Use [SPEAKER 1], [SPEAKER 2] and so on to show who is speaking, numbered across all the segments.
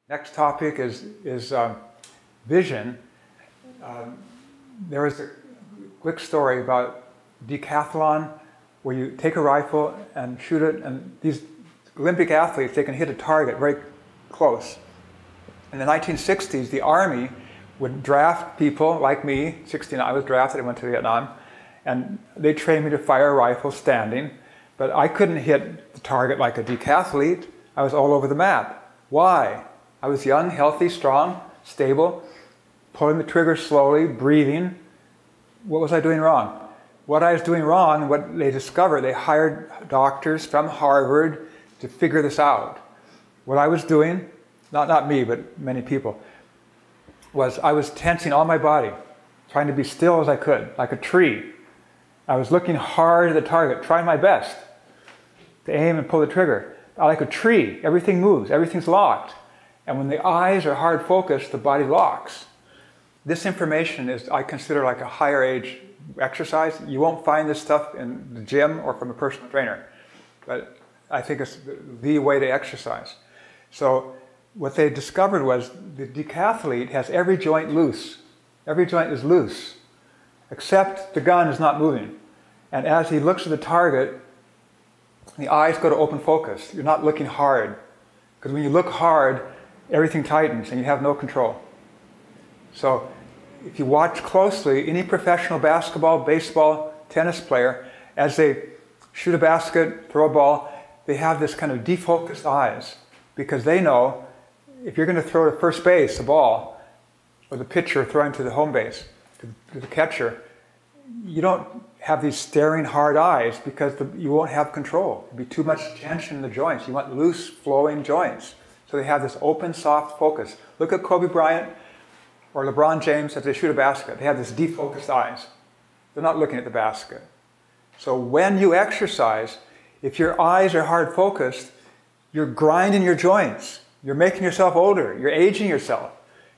[SPEAKER 1] Next topic is vision. There was a quick story about decathlon where you take a rifle and shoot it, and these Olympic athletes, they can hit a target very close. In the 1960s, the Army would draft people like me, 69, I was drafted, I went to Vietnam, and they trained me to fire a rifle standing, but I couldn't hit the target like a decathlete. I was all over the map. Why? I was young, healthy, strong, stable, pulling the trigger slowly, breathing. What was I doing wrong? What I was doing wrong, what they discovered, they hired doctors from Harvard to figure this out. What I was doing, not me, but many people, was I was tensing all my body, trying to be still as I could, like a tree. I was looking hard at the target, trying my best to aim and pull the trigger. Like a tree, everything moves, everything's locked. And when the eyes are hard focused, the body locks. This information is, I consider, like a higher age exercise. You won't find this stuff in the gym or from a personal trainer, but I think it's the way to exercise. So what they discovered was the decathlete has every joint loose. Every joint is loose, except the gun is not moving. And as he looks at the target, the eyes go to open focus. You're not looking hard. Because when you look hard, everything tightens and you have no control. So if you watch closely, any professional basketball, baseball, tennis player, as they shoot a basket, throw a ball, they have this kind of defocused eyes, because they know if you're going to throw to first base a ball, or the pitcher throwing to the home base, to the catcher, you don't have these staring hard eyes because you won't have control. There'll be too much tension in the joints. You want loose, flowing joints. So they have this open, soft focus. Look at Kobe Bryant or LeBron James as they shoot a basket. They have this defocused eyes. They're not looking at the basket. So when you exercise, if your eyes are hard focused, you're grinding your joints. You're making yourself older. You're aging yourself.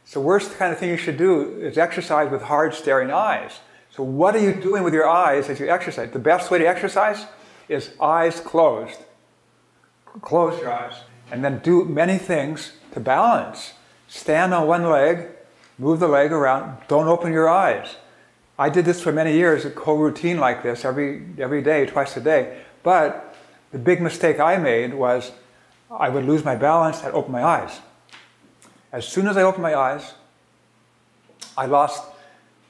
[SPEAKER 1] So the worst kind of thing you should do is exercise with hard staring eyes. So what are you doing with your eyes as you exercise? The best way to exercise is eyes closed. Close your eyes. And then do many things to balance. Stand on one leg, move the leg around, don't open your eyes. I did this for many years, a co-routine like this, every day, twice a day. But the big mistake I made was I would lose my balance, I'd open my eyes. As soon as I opened my eyes, I lost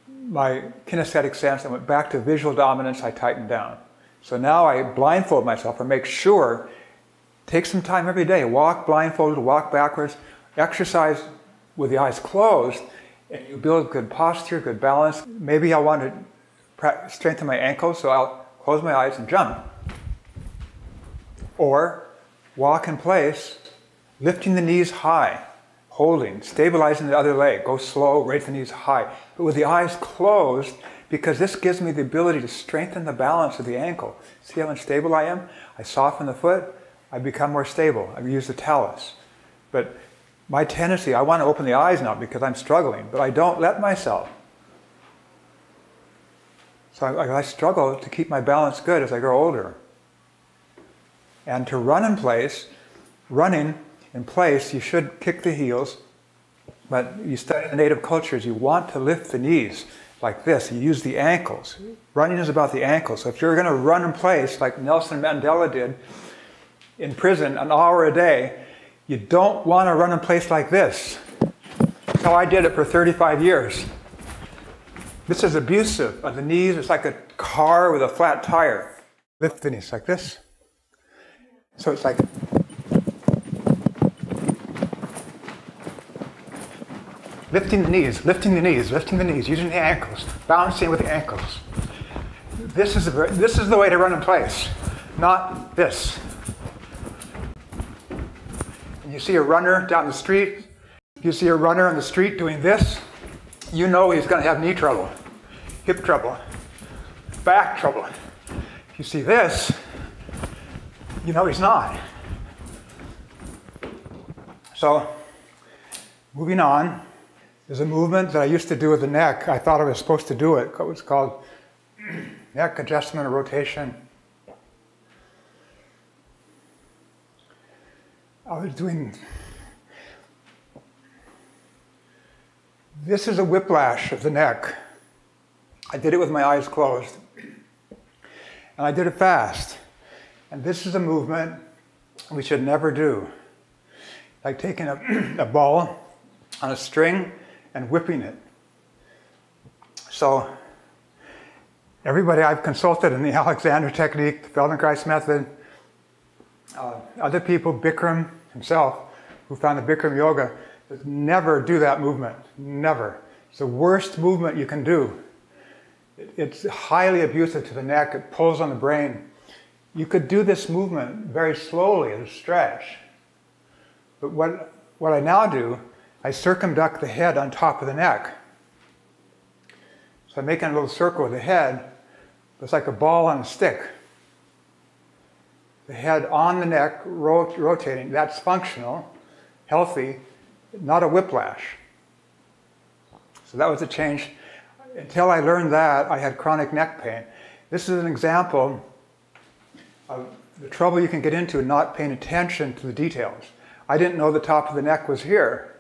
[SPEAKER 1] my kinesthetic sense. I went back to visual dominance, I tightened down. So now I blindfold myself or make sure, take some time every day, walk blindfolded, walk backwards, exercise with the eyes closed, and you build good posture, good balance. Maybe I want to strengthen my ankles, so I'll close my eyes and jump. Or walk in place, lifting the knees high, holding, stabilizing the other leg. Go slow, raise the knees high. But with the eyes closed, because this gives me the ability to strengthen the balance of the ankle. See how unstable I am? I soften the foot, I become more stable. I use the talus. But my tendency, I want to open the eyes now because I'm struggling, but I don't let myself. So I struggle to keep my balance good as I grow older. And to run in place, running in place, you should kick the heels, but you study the native cultures, you want to lift the knees like this. You use the ankles. Running is about the ankles. So if you're going to run in place like Nelson Mandela did in prison an hour a day, you don't want to run in place like this. That's how I did it for 35 years. This is abusive of the knees. It's like a car with a flat tire. Lift the knees like this. So it's like lifting the knees, lifting the knees, lifting the knees, using the ankles, balancing with the ankles. This is the way to run in place, not this. And you see a runner down the street, you see a runner on the street doing this, you know he's going to have knee trouble, hip trouble, back trouble. If you see this, you know he's not. So, moving on, there's a movement that I used to do with the neck. I thought I was supposed to do it. It was called neck adjustment or rotation. I was doing This is a whiplash of the neck. I did it with my eyes closed. And I did it fast. And this is a movement we should never do. Like taking a ball on a string and whipping it. So everybody I've consulted in the Alexander technique, the Feldenkrais method, other people, Bikram himself, who founded Bikram yoga, says never do that movement, never. It's the worst movement you can do. It's highly abusive to the neck, it pulls on the brain. You could do this movement very slowly as a stretch. But what I now do, I circumduct the head on top of the neck. So I'm making a little circle with the head. It's like a ball on a stick. The head on the neck, rotating. That's functional, healthy, not a whiplash. So that was a change. Until I learned that, I had chronic neck pain. This is an example of the trouble you can get into not paying attention to the details. I didn't know the top of the neck was here.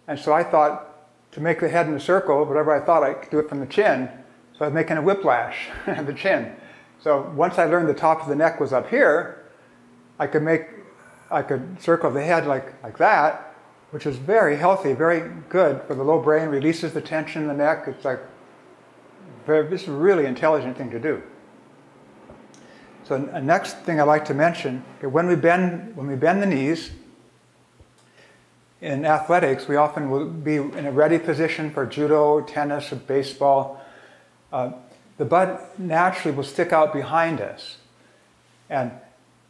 [SPEAKER 1] And so I thought, to make the head in a circle, whatever I thought, I could do it from the chin. So I was making a whiplash of the chin. So once I learned the top of the neck was up here, I could circle the head like that, which is very healthy, very good for the low brain, releases the tension in the neck. It's like, this is a really intelligent thing to do. So the next thing I'd like to mention, when we bend the knees, in athletics, we often will be in a ready position for judo, tennis, or baseball. The butt naturally will stick out behind us. And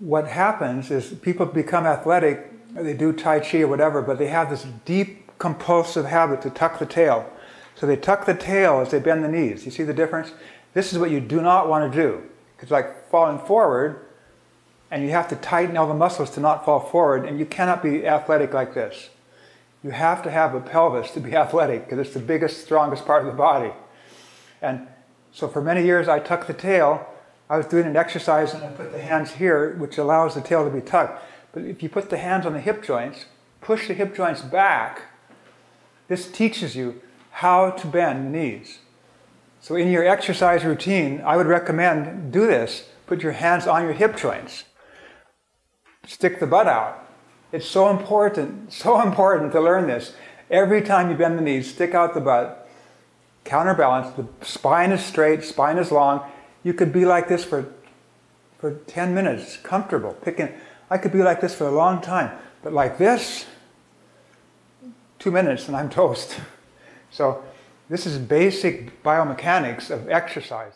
[SPEAKER 1] what happens is people become athletic, they do Tai Chi or whatever, but they have this deep compulsive habit to tuck the tail. So they tuck the tail as they bend the knees. You see the difference? This is what you do not want to do. It's like falling forward, and you have to tighten all the muscles to not fall forward, and you cannot be athletic like this. You have to have a pelvis to be athletic, because it's the biggest, strongest part of the body. And so for many years I tucked the tail. I was doing an exercise and I put the hands here, which allows the tail to be tucked. But if you put the hands on the hip joints, push the hip joints back, this teaches you how to bend the knees. So in your exercise routine, I would recommend do this. Put your hands on your hip joints. Stick the butt out. It's so important to learn this. Every time you bend the knees, stick out the butt, counterbalance, the spine is straight, spine is long. You could be like this for 10 minutes, comfortable. I could be like this for a long time, but like this, 2 minutes and I'm toast. So this is basic biomechanics of exercise.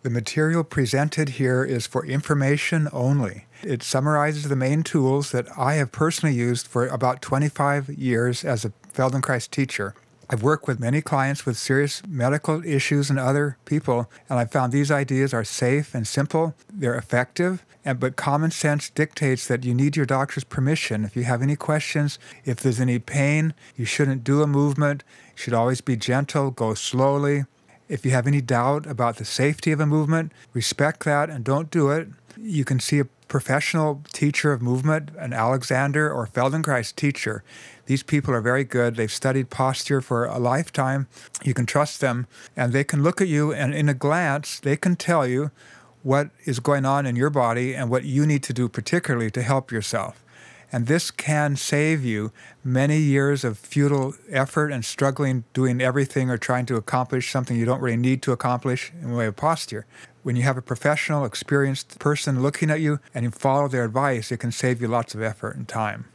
[SPEAKER 1] The material presented here is for information only. It summarizes the main tools that I have personally used for about 25 years as a Feldenkrais teacher. I've worked with many clients with serious medical issues and other people, and I found these ideas are safe and simple, they're effective, but common sense dictates that you need your doctor's permission. If you have any questions, if there's any pain, you shouldn't do a movement, you should always be gentle, go slowly. If you have any doubt about the safety of a movement, respect that and don't do it. You can see a professional teacher of movement, an Alexander or Feldenkrais teacher. These people are very good. They've studied posture for a lifetime. You can trust them, and they can look at you, and in a glance, they can tell you what is going on in your body and what you need to do particularly to help yourself. And this can save you many years of futile effort and struggling doing everything or trying to accomplish something you don't really need to accomplish in the way of posture. When you have a professional, experienced person looking at you and you follow their advice, it can save you lots of effort and time.